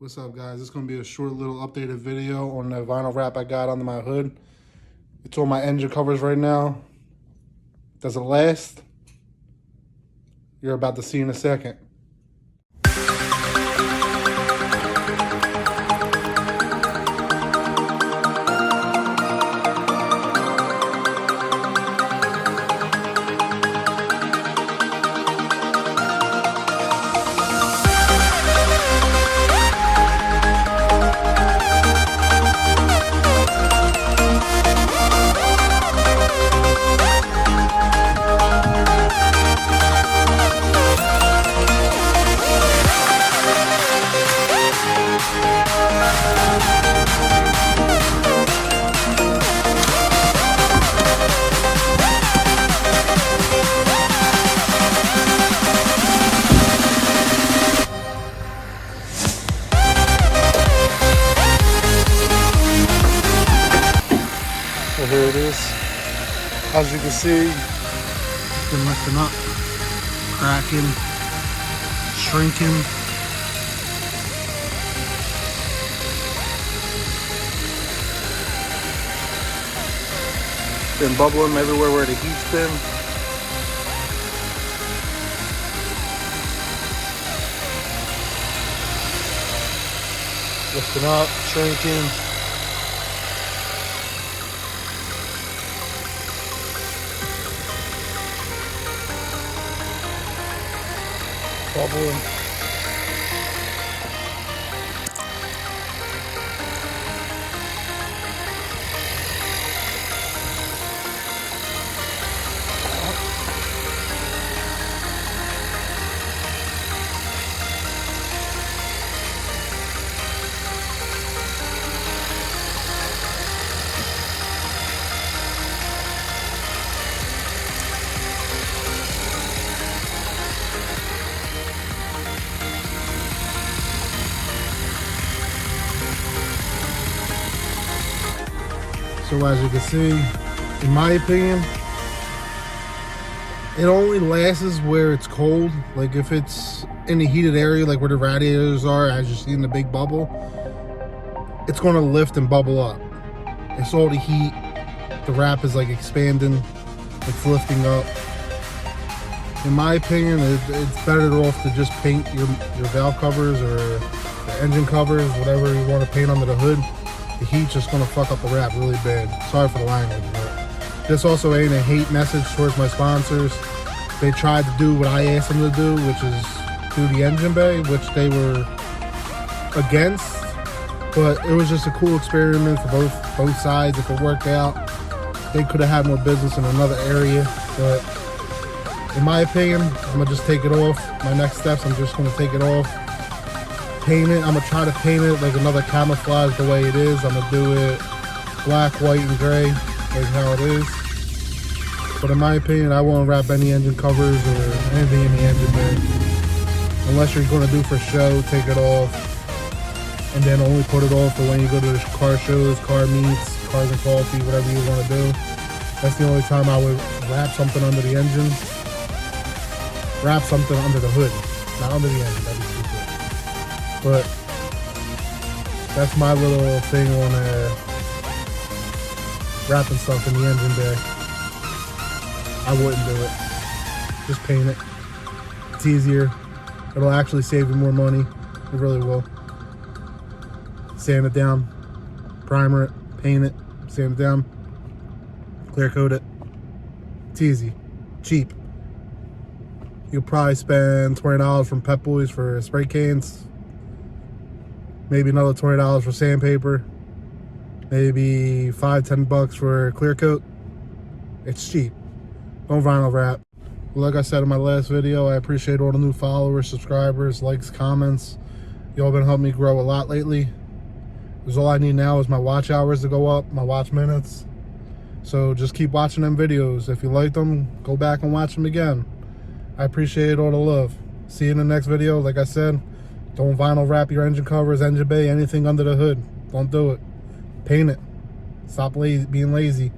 What's up, guys? This is going to be a short little updated video on the vinyl wrap I got under my hood. It's on my engine covers right now. Does it last? You're about to see in a second. So here it is. As you can see, it's been lifting up, cracking, shrinking. Been bubbling everywhere where the heat's been. Lifting up, shrinking. Bubbling. So as you can see, in my opinion, it only lasts where it's cold. Like if it's in a heated area, like where the radiators are, as you see in the big bubble, it's gonna lift and bubble up. It's all the heat. The wrap is like expanding, it's lifting up. In my opinion, it's better off to just paint your valve covers or the engine covers, whatever you want to paint under the hood. The heat's just gonna fuck up the wrap really bad. Sorry for the language, but this also ain't a hate message towards my sponsors. They tried to do what I asked them to do, which is do the engine bay, which they were against. But it was just a cool experiment for both sides. If it worked out, they could have had more business in another area. But in my opinion, I'm gonna just take it off. My next steps, I'm just gonna take it off. Paint it. I'm gonna try to paint it like another camouflage the way it is. I'm gonna do it black, white, and gray, like how it is. But in my opinion, I won't wrap any engine covers or anything in the engine bay. Unless you're gonna do for show, take it off, and then only put it off for when you go to the car shows, car meets, cars and coffee, whatever you want to do. That's the only time I would wrap something under the engine. Wrap something under the hood, not under the engine. That'd be stupid. But that's my little thing on wrapping stuff in the engine bay. I wouldn't do it. Just paint it. It's easier. It'll actually save you more money. It really will. Sand it down, primer it, paint it, sand it down, clear coat it. It's easy, cheap. You'll probably spend $20 from Pep Boys for spray cans. Maybe another $20 for sandpaper. Maybe $5-10 for clear coat. It's cheap. Don't vinyl wrap. Like I said in my last video, I appreciate all the new followers, subscribers, likes, comments. Y'all been helping me grow a lot lately. Because all I need now is my watch hours to go up, my watch minutes. So just keep watching them videos. If you like them, go back and watch them again. I appreciate all the love. See you in the next video. Like I said, don't vinyl wrap your engine covers, engine bay, anything under the hood. Don't do it. Paint it. Stop being lazy.